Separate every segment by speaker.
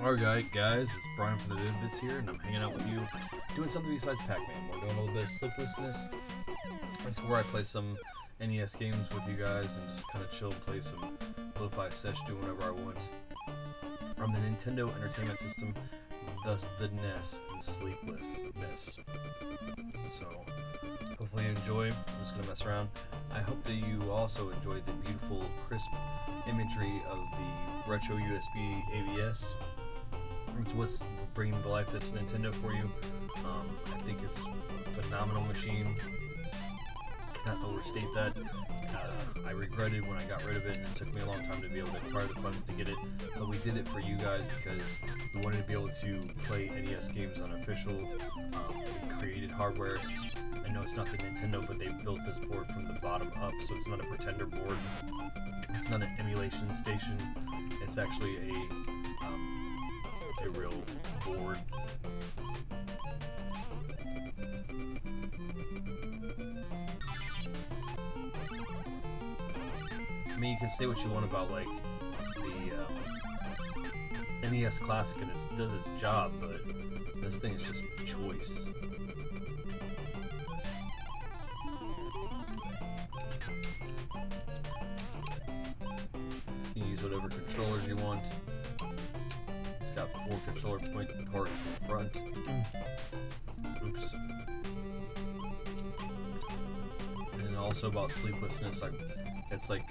Speaker 1: Alright guys, it's Brian from the Vid-Bits here, and I'm hanging out with you doing something besides Pac-Man. We're doing a little bit of SleeplessNES. It's where I play some NES games with you guys and just kind of chill and play some lo-fi sesh, do whatever I want. On the Nintendo Entertainment System, thus the NES and SleeplessNES. So, hopefully you enjoy. I'm just going to mess around. I hope that you also enjoy the beautiful, crisp imagery of the retro USB ABS. It's what's bringing to life this Nintendo for you. I think it's a phenomenal machine. Not overstate that. I regretted when I got rid of it, and it took me a long time to be able to acquire the funds to get it. But we did it for you guys because we wanted to be able to play NES games on official created hardware. I know it's not the Nintendo, but they built this board from the bottom up, so it's not a pretender board. It's not an emulation station. It's actually a real board. I mean, you can say what you want about like the NES Classic, and it does its job, but this thing is just choice. You can use whatever controllers you want. It's got 4 controller point ports in the front. Oops. And also about SleeplessNES, it's like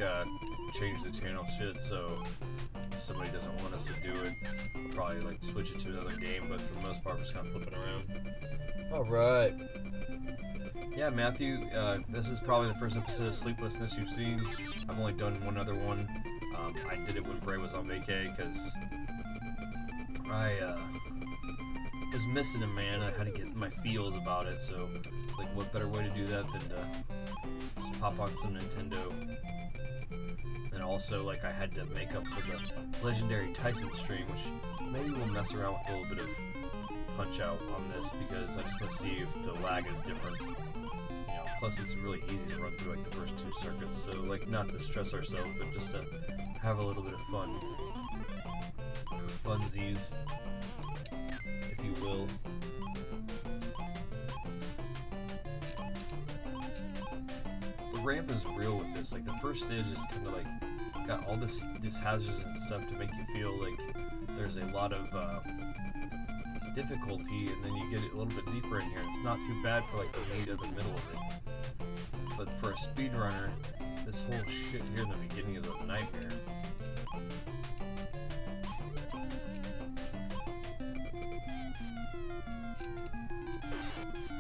Speaker 1: change the channel shit, so if somebody doesn't want us to do it, we'll probably like switch it to another game, but for the most part we're just kind of flipping around. Alright. Yeah, Matthew, this is probably the first episode of SleeplessNES you've seen. I've only done one other one. I did it when Bray was on vacay, because I was missing him, man. I had to get my feels about it, so it's like, what better way to do that than to just pop on some Nintendo. And also, like, I had to make up for the legendary Tyson stream, which maybe we'll mess around with a little bit of Punch-Out on this, because I just want to see if the lag is different. You know, plus it's really easy to run through like the first 2 circuits, so like not to stress ourselves, but just to have a little bit of fun. Funsies, if you will. The ramp is real with this. Like the first stage is kind of like got all this hazards and stuff to make you feel like there's a lot of difficulty, and then you get it a little bit deeper in here. It's not too bad for like the meat of the middle of it, but for a speedrunner, this whole shit here in the beginning is a nightmare.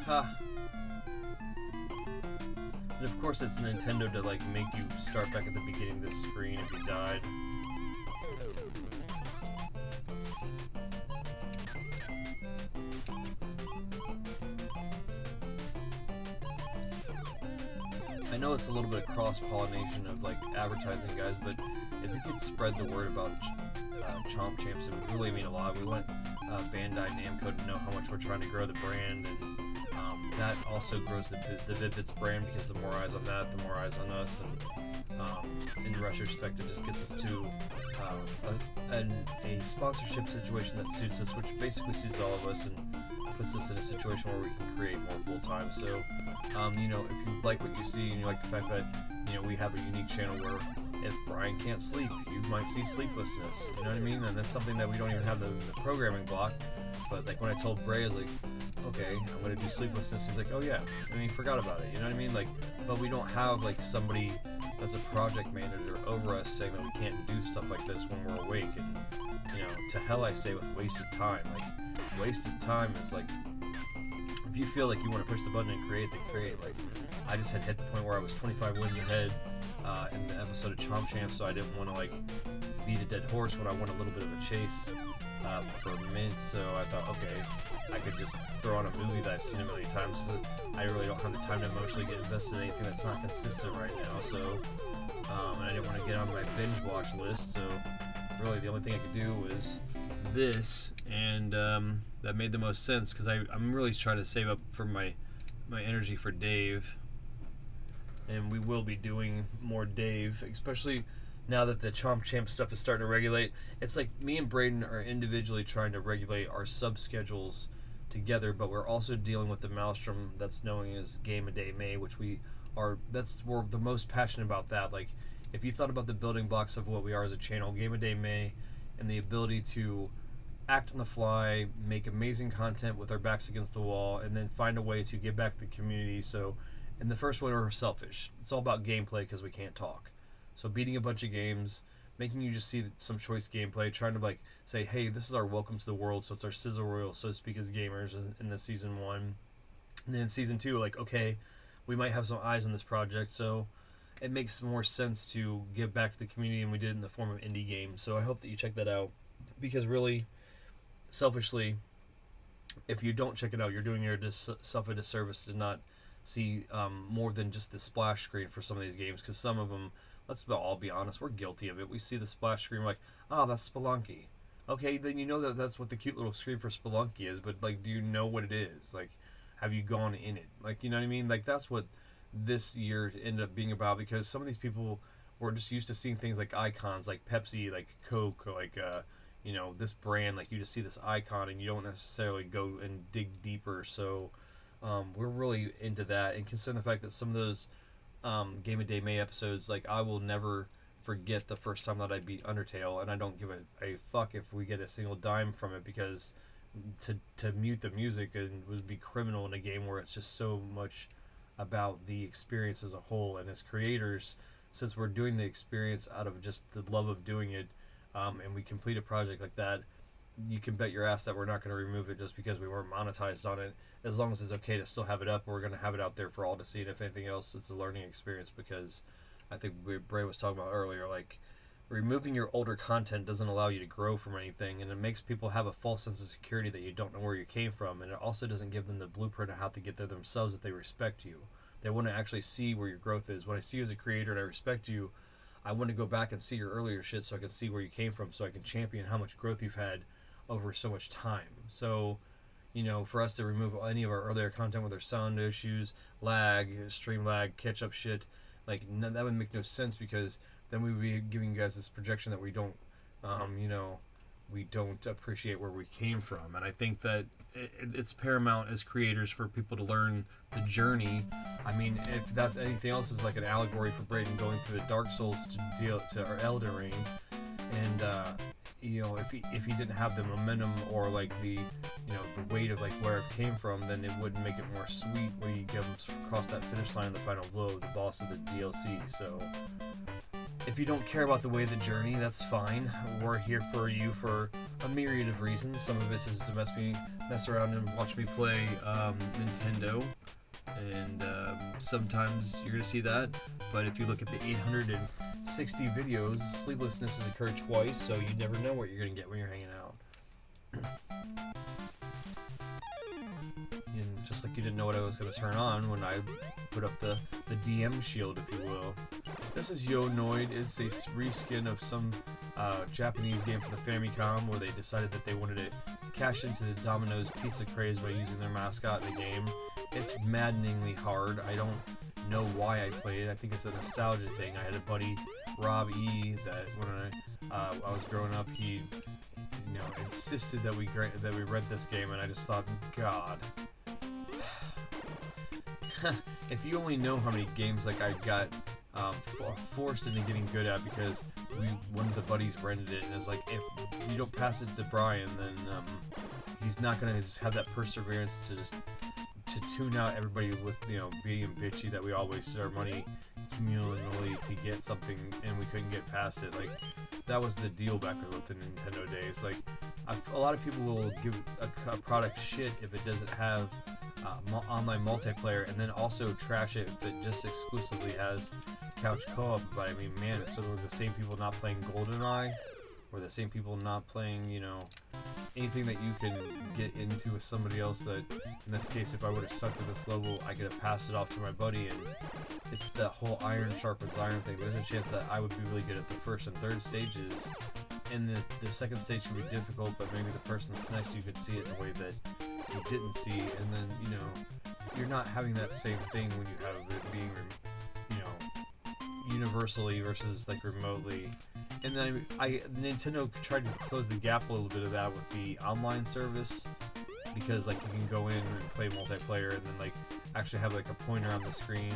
Speaker 1: Ha! And of course it's Nintendo to like make you start back at the beginning of the screen if you died. I know it's a little bit of cross-pollination of like advertising, guys, but if you could spread the word about Chomp Champs, it would really mean a lot. We want Bandai Namco to know how much we're trying to grow the brand, and that also grows the Vid-Bits brand, because the more eyes on that, the more eyes on us, and in retrospect it just gets us to a sponsorship situation that suits us, which basically suits all of us and puts us in a situation where we can create more full-time. So you know, if you like what you see and you like the fact that, you know, we have a unique channel where if Brian can't sleep, you might see SleeplessNES, you know what I mean? And that's something that we don't even have the programming block. But like when I told Bray, I was like, okay, I'm gonna do SleeplessNES, he's like, oh yeah, and he forgot about it, you know what I mean? Like, but we don't have like somebody that's a project manager over us saying that we can't do stuff like this when we're awake. And you know, to hell I say with wasted time. Like, wasted time is like, if you feel like you want to push the button and create, then create. Like, I just had hit the point where I was 25 wins ahead in the episode of Chomp Champs, so I didn't want to like beat a dead horse when I want a little bit of a chase for mints. So I thought, okay, I could just throw on a movie that I've seen a million times. I really don't have the time to emotionally get invested in anything that's not consistent right now. So, and I didn't want to get on my binge watch list. So, really, the only thing I could do was this, and that made the most sense, because I'm really trying to save up for my energy for Dave, and we will be doing more Dave, especially now that the Chomp Champ stuff is starting to regulate, it's like me and Braden are individually trying to regulate our sub schedules together, but we're also dealing with the maelstrom that's known as Game a Day May, which we're the most passionate about that. Like, if you thought about the building blocks of what we are as a channel, Game a Day May, and the ability to act on the fly, make amazing content with our backs against the wall, and then find a way to give back to the community. So, in the first one, we're selfish. It's all about gameplay because we can't talk. So beating a bunch of games, making you just see some choice gameplay, trying to like say, hey, this is our welcome to the world, so it's our sizzle royal, so to speak, as gamers in the season 1. And then season 2, like, okay, we might have some eyes on this project, so it makes more sense to give back to the community, and we did it in the form of indie games. So I hope that you check that out, because really, selfishly, if you don't check it out, you're doing yourself a disservice to not see more than just the splash screen for some of these games, because some of them, let's all be honest, we're guilty of it. We see the splash screen, we're like, oh, that's Spelunky. Okay, then you know that that's what the cute little screen for Spelunky is, but like, do you know what it is? Like, have you gone in it? Like, you know what I mean? Like, that's what this year ended up being about, because some of these people were just used to seeing things like icons, like Pepsi, like Coke, or like, you know, this brand, like you just see this icon and you don't necessarily go and dig deeper. So we're really into that, and considering the fact that some of those Game of Day May episodes, like, I will never forget the first time that I beat Undertale, and I don't give a fuck if we get a single dime from it, because to mute the music would be criminal in a game where it's just so much about the experience as a whole. And as creators, since we're doing the experience out of just the love of doing it, and we complete a project like that, you can bet your ass that we're not going to remove it just because we weren't monetized on it. As long as it's okay to still have it up, we're going to have it out there for all to see. And if anything else, it's a learning experience, because I think Bray was talking about earlier, like, removing your older content doesn't allow you to grow from anything, and it makes people have a false sense of security that you don't know where you came from, and it also doesn't give them the blueprint of how to get there themselves if they respect you. They want to actually see where your growth is. When I see you as a creator and I respect you, I want to go back and see your earlier shit so I can see where you came from, so I can champion how much growth you've had over so much time. So, you know, for us to remove any of our earlier content with our sound issues, lag, stream lag, catch up shit, like, that would make no sense, because then we would be giving you guys this projection that we don't, you know, we don't appreciate where we came from. And I think that it's paramount as creators for people to learn the journey. I mean, if that's anything else, is like an allegory for Braden going through the Dark Souls to deal to our Elden Ring, and you know, if he didn't have the momentum or like the, you know, the weight of like where it came from, then it wouldn't make it more sweet when you get across that finish line in the final blow of the boss of the DLC. So if you don't care about the way of the journey, that's fine. We're here for you for a myriad of reasons. Some of it is to mess around and watch me play Nintendo, and sometimes you're gonna see that. But if you look at the 860 videos, sleeplessness has occurred twice, so you never know what you're gonna get when you're hanging out. And just like you didn't know what I was gonna turn on when I put up the DM shield, if you will. This is Yo-Noid. It's a reskin of some Japanese game for the Famicom, where they decided that they wanted to cash into the Domino's pizza craze by using their mascot in the game. It's maddeningly hard. I don't know why I played it. I think it's a nostalgia thing. I had a buddy, Rob E, that when I was growing up, he, you know, insisted that we read this game, and I just thought, God. If you only know how many games like I got forced into getting good at because one of the buddies rented it, and it's like, if you don't pass it to Brian, then he's not gonna just have that perseverance to tune out everybody with, you know, being bitchy that we all wasted our money communally to get something and we couldn't get past it. Like, that was the deal back with the Nintendo days. Like, a lot of people will give a product shit if it doesn't have online multiplayer, and then also trash it if it just exclusively has couch co-op. But I mean, man, it's sort of the same people not playing GoldenEye, or the same people not playing, you know, anything that you can get into with somebody else. That, in this case, if I would have sucked at this level, I could have passed it off to my buddy, and it's that whole iron sharpens iron thing. There's a chance that I would be really good at the first and third stages, and the second stage can be difficult, but maybe the person that's next to you could see it in a way that you didn't see, and then, you know, you're not having that same thing when you have it being, you know, universally versus like remotely. And then Nintendo tried to close the gap a little bit of that with the online service, because like you can go in and play multiplayer and then like actually have like a pointer on the screen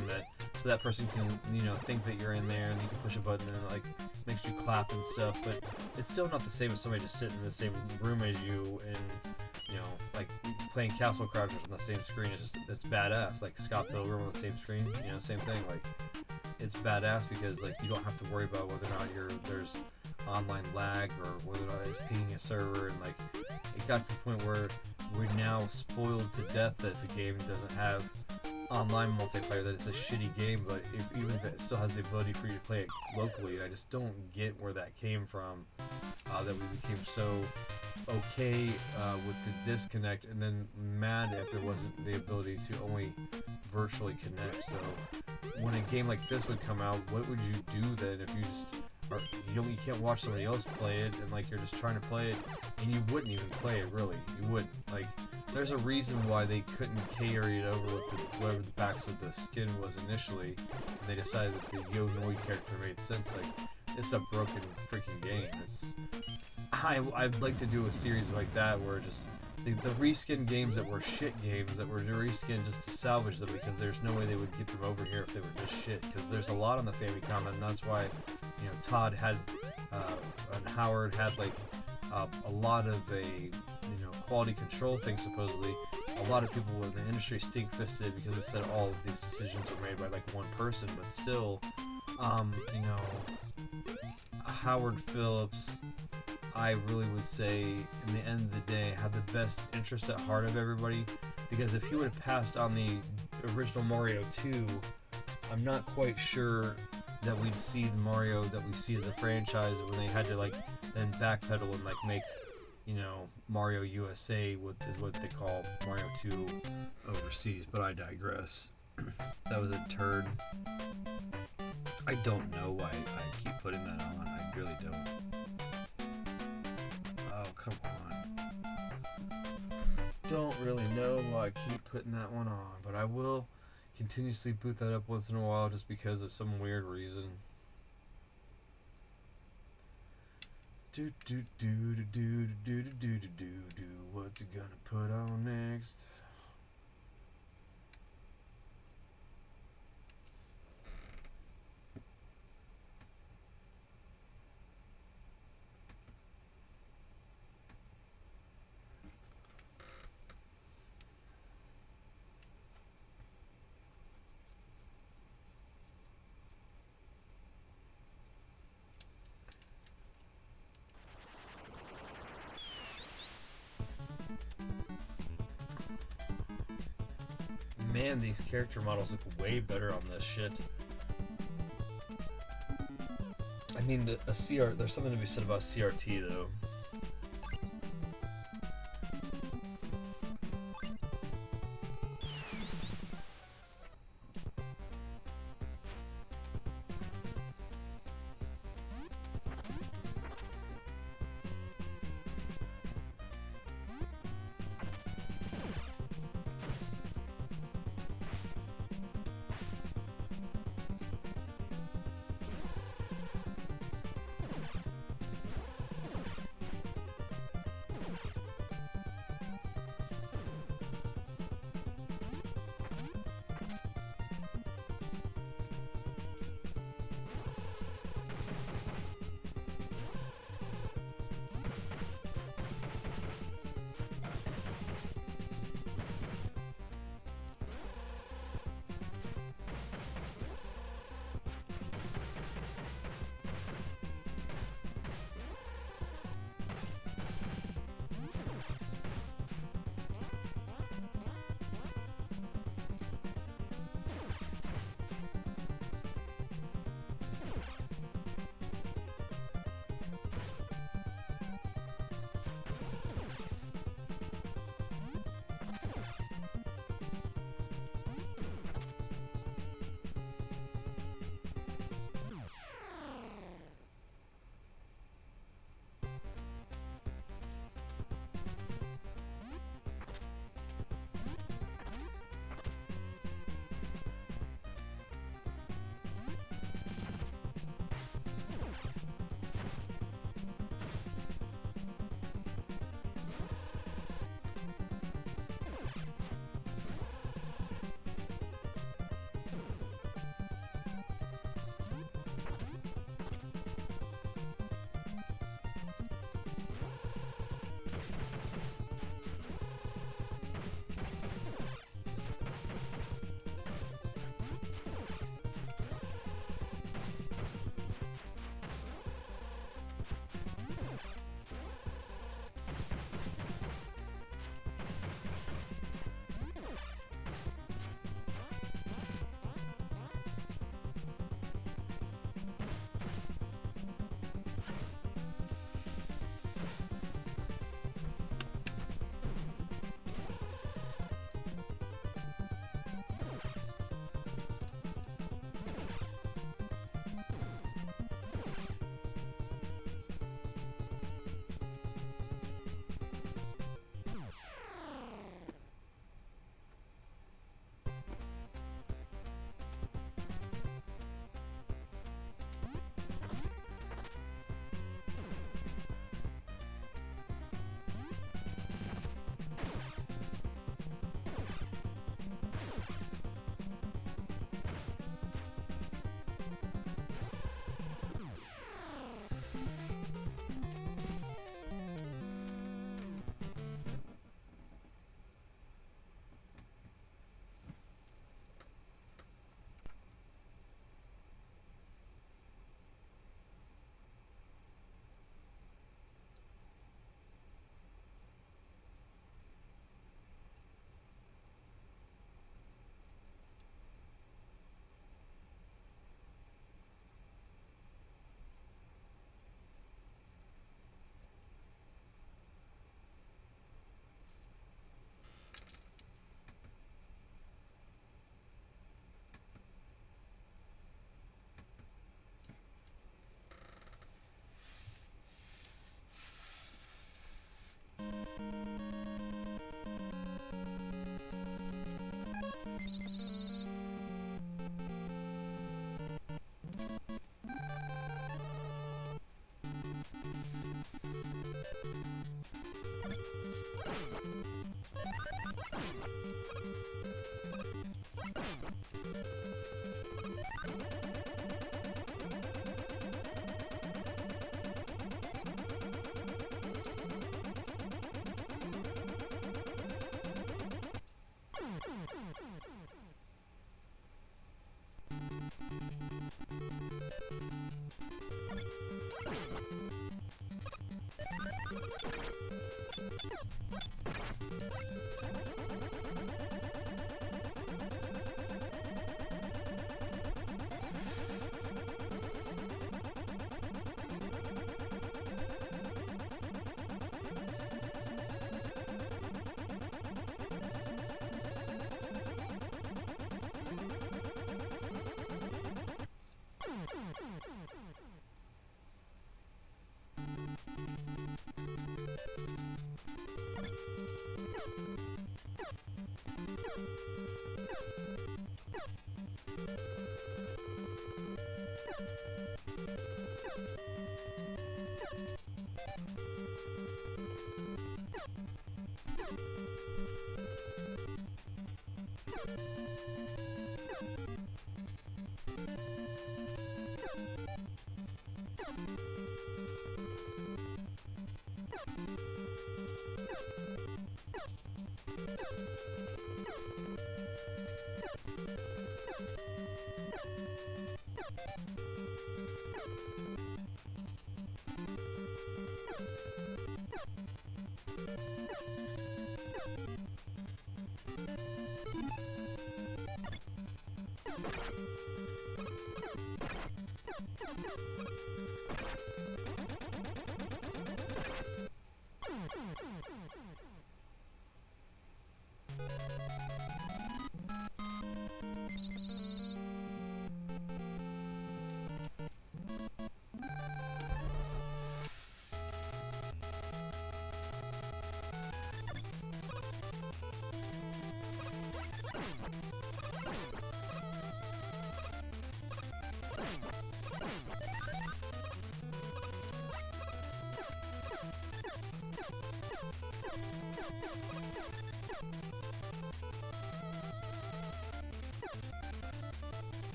Speaker 1: so that person can, you know, think that you're in there, and you can push a button and it like makes you clap and stuff. But it's still not the same as somebody just sitting in the same room as you and, you know, like playing Castle Crashers on the same screen. It's badass. Like Scott Pilgrim on the same screen, you know, same thing. Like it's badass because like you don't have to worry about whether or not there's online lag or whether or not it's pinging a server. And like it got to the point where we're now spoiled to death that if a game doesn't have online multiplayer, that it's a shitty game. But even if it still has the ability for you to play it locally, I just don't get where that came from, that we became so okay with the disconnect, and then mad if there wasn't the ability to only virtually connect. So when a game like this would come out, what would you do then if you just you can't watch somebody else play it, and like you're just trying to play it, and you wouldn't even play it, really. You wouldn't. Like, there's a reason why they couldn't carry it over with whatever the backs of the skin was initially, and they decided that the Yo-Noi character made sense. Like, it's a broken freaking game. I'd like to do a series like that where just the reskin games that were shit games that were reskinned just to salvage them, because there's no way they would get them over here if they were just shit. Because there's a lot on the Famicom, and that's why, you know, Todd had and Howard had like a lot of quality control thing. Supposedly, a lot of people in the industry stink-fisted because they said all of these decisions were made by like one person. But still, you know, Howard Phillips, I really would say, in the end of the day, had the best interest at heart of everybody, because if he would have passed on the original Mario 2, I'm not quite sure that we'd see the Mario that we see as a franchise when they had to like then backpedal and like make, you know, Mario USA, is what they call Mario 2 overseas. But I digress. That was a turd. I don't know why I keep putting that on. I really don't. Oh, come on. Don't really know why I keep putting that one on, but I will continuously boot that up once in a while just because of some weird reason. Do do do do do do do do do do. What's it gonna put on next? Man, these character models look way better on this shit. I mean, there's something to be said about CRT though.